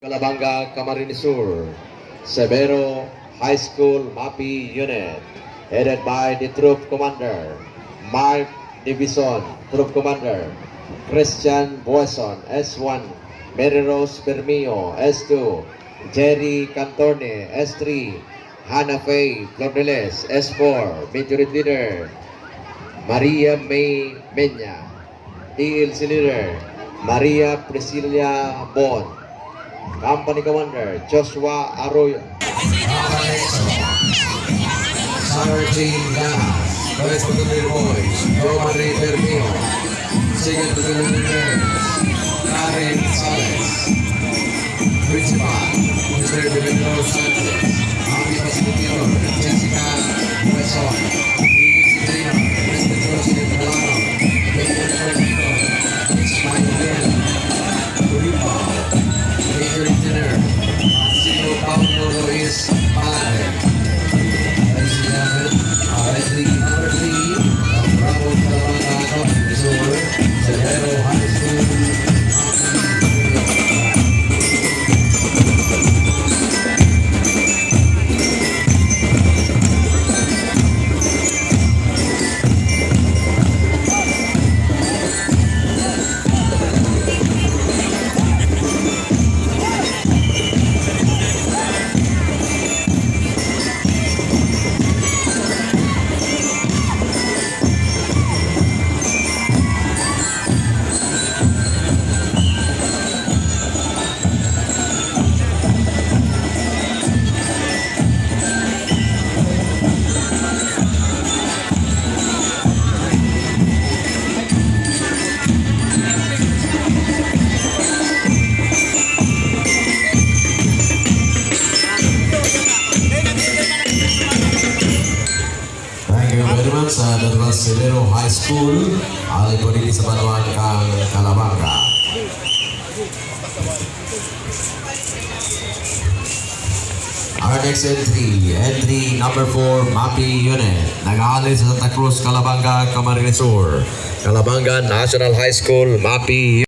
Calabanga, Camarines Sur, Severo High School MAPI Unit, headed by the Troop Commander, Mark Divison, Troop Commander, Christian Boison, S1, Mary Rose Bermio, S2, Jerry Cantorne, S3, Hannah Faye Flordeles, S4, Major Leader, Maria May Menya, DLC Leader, Maria Priscilla Bon, Company Commander Joshua Arroyo, Sergeant Ganas, Vice Battalion Boys, Romary Bermio, Second Battalion Girls, Karen Sales, Principal, Mr. Benito Sanchez, Ami Facilitator, Jessica Hueson, PEC Trainer, Mr. Joseph Milano, Major Coordinator, Ismail Bien, Turipa, Major Engineer, Marcelo Paulo Ruiz Palade, ladies and gentlemen, wrestling number 3 of Bravo Calabanga Camarines Sur, Severo High School. Sa Dr. Severo High School, alay po din sa Palawan kang Calabanga. Our next entry number 4, MAPI Unit, nag-aalay sa Santa Cruz, Calabanga, Camarines Sur, Calabanga National High School, MAPI